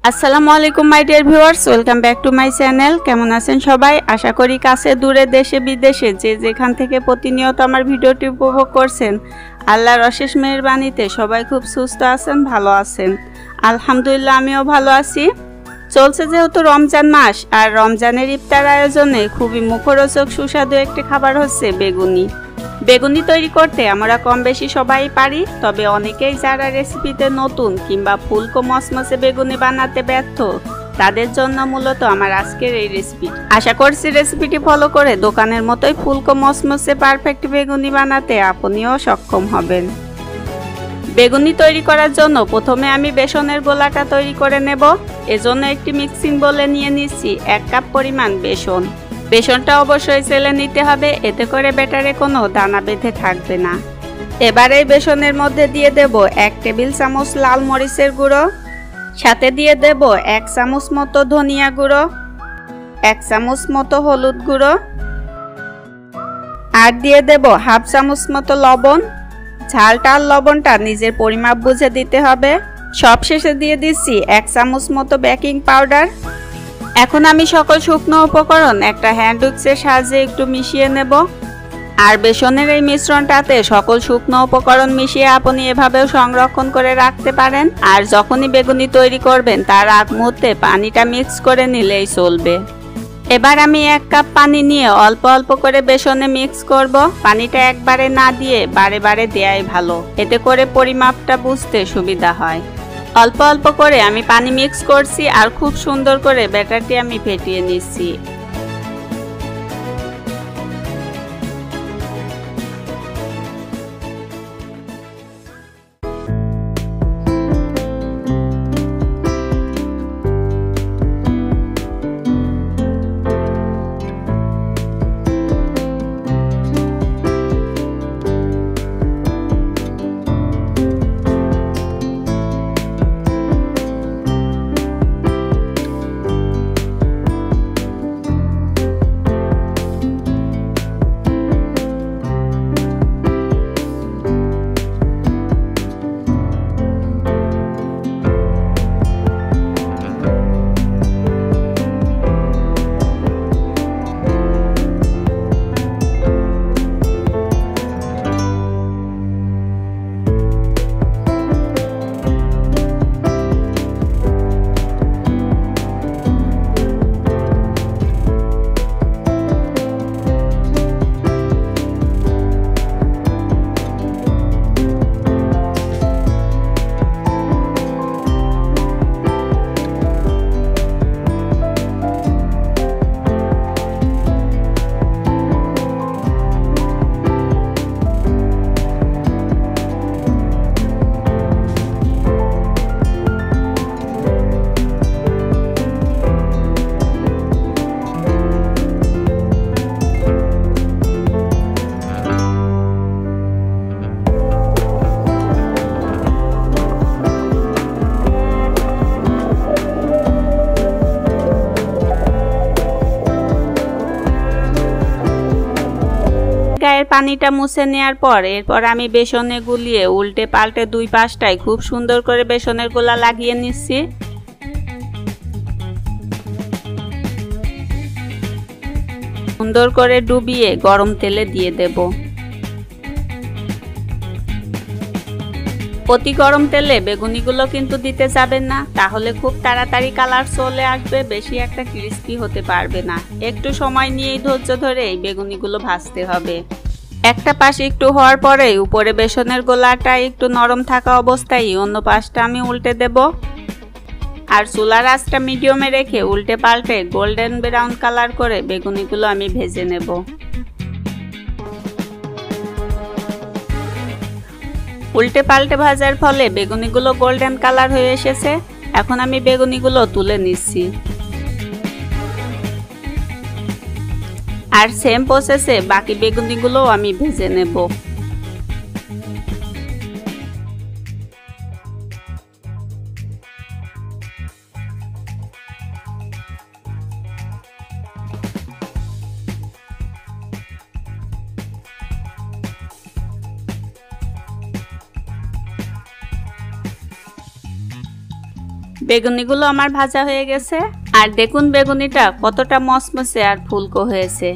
আসসালামু আলাইকুম my dear viewers, welcome back to my channel. কেমন আছেন সবাই? আশা করি কাছে দূরে দেশে বিদেশে যে যেখান থেকে প্রতিনিয়ত আমার ভিডিওটি উপভোগ করছেন, আল্লাহর অশেষ মেহেরবানিতে সবাই খুব সুস্থ আছেন, ভালো আছেন। আলহামদুলিল্লাহ আমিও ভালো আছি। চলছে যেহেতু রমজান মাস, আর রমজানের ইফতার আয়োজনে খুবই মুখরোচক সুস্বাদু একটি খাবার হচ্ছে বেগুনি। বেগুনি তৈরি করতে আমরা কম বেশি সবাই পারি, তবে অনেকেই যারা রেসিপিতে নতুন কিংবা ফুলকো মসমসে বেগুনি বানাতে ব্যর্থ, তাদের জন্য মূলত আমার আজকের এই রেসিপি। আশা করছি রেসিপিটি ফলো করে দোকানের মতোই ফুলকো মসমসে পারফেক্ট বেগুনি বানাতে আপনিও সক্ষম হবেন। বেগুনি তৈরি করার জন্য প্রথমে আমি বেসনের গোলাটা তৈরি করে নেব। এজন্য একটি মিক্সিং বোলে নিয়ে নিচ্ছি 1 কাপ পরিমাণ বেসন। বেসনটা অবশ্যই চেলে নিতে হবে, এতে করে ব্যাটারে কোনো দানা বেঁধে থাকবে না। এবার এই বেসনের মধ্যে দিয়ে দেব 1 টেবিল চামচ লাল মরিচের গুঁড়ো, সাথে দিয়ে দেব 1 চামচ মতো ধনিয়া গুঁড়ো, 1 চামচ মতো হলুদ গুঁড়ো, আর দিয়ে দেব হাফ চামচ মতো লবণ। ঝালটা আর লবণটা নিজের পরিমাপ বুঝে দিতে হবে। সবশেষে দিয়ে দিচ্ছি 1 চামচ মতো বেকিং পাউডার। এখন আমি সকল শুকনো উপকরণ একটা হ্যান্ড উইক্সের সাহায্যে একটু মিশিয়ে নেব। আর বেসনের এই মিশ্রণটাতে সকল শুকনো উপকরণ মিশিয়ে আপনি এভাবেও সংরক্ষণ করে রাখতে পারেন। আর যখনই বেগুনি তৈরি করবেন তার আগ মুহূর্তে পানিটা মিক্স করে নিলেই চলবে। এবার আমি 1 কাপ পানি নিয়ে অল্প অল্প করে বেসনে মিক্স করব। পানিটা একবারে না দিয়ে বারে বারে দেয়াই ভালো, এতে করে পরিমাপটা বুঝতে সুবিধা হয়। অল্প অল্প করে আমি পানি মিক্স করছি আর খুব সুন্দর করে ব্যাটারটি আমি ফেটিয়ে নিচ্ছি। গায়ের পানিটা মুছে নেওয়ার পর এরপর আমি বেসনে গুলিয়ে উল্টে পাল্টে 2 পাশটায় খুব সুন্দর করে বেসনের গোলা লাগিয়ে নিচ্ছি। সুন্দর করে ডুবিয়ে গরম তেলে দিয়ে দেব। অতি গরম তেলে বেগুনিগুলো কিন্তু দিতে যাবেন না, তাহলে খুব তাড়াতাড়ি কালার চলে আসবে, বেশি একটা ক্রিস্পি হতে পারবে না। একটু সময় নিয়েই ধৈর্য ধরে এই বেগুনিগুলো ভাজতে হবে। একটা পাশ একটু হওয়ার পরে উপরে বেসনের গোলাটা একটু নরম থাকা অবস্থায় অন্য পাশটা আমি উল্টে দেব। আর চুলার আঁচটা মিডিয়ামে রেখে উল্টে পাল্টে গোল্ডেন ব্রাউন কালার করে বেগুনিগুলো আমি ভেজে নেব। উল্টে পাল্টে ভাজার ফলে বেগুনিগুলো গোল্ডেন কালার হয়ে এসেছে। এখন আমি বেগুনিগুলো তুলে নিচ্ছি। আর সেম প্রসেসে বাকি বেগুনিগুলো আমি ভেজে নেব। বেগুনিগুলো আমার ভাজা হয়ে গেছে। আর দেখুন বেগুনিটা কতটা মচমচে আর ফুলকো হয়েছে।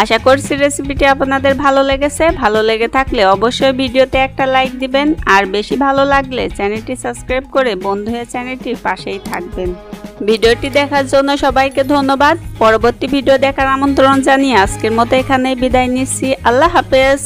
আশা করছি রেসিপিটি আপনাদের ভালো লেগেছে। ভালো লেগে থাকলে অবশ্যই ভিডিওতে একটা লাইক দিবেন, আর বেশি ভালো লাগলে চ্যানেলটি সাবস্ক্রাইব করে বন্ধু হয়ে চ্যানেলটির পাশেই থাকবেন। ভিডিওটি দেখার জন্য সবাইকে ধন্যবাদ। পরবর্তী ভিডিও দেখার আমন্ত্রণ জানিয়ে আজকের মতো এখানেই বিদায় নিচ্ছি। আল্লাহ হাফেজ।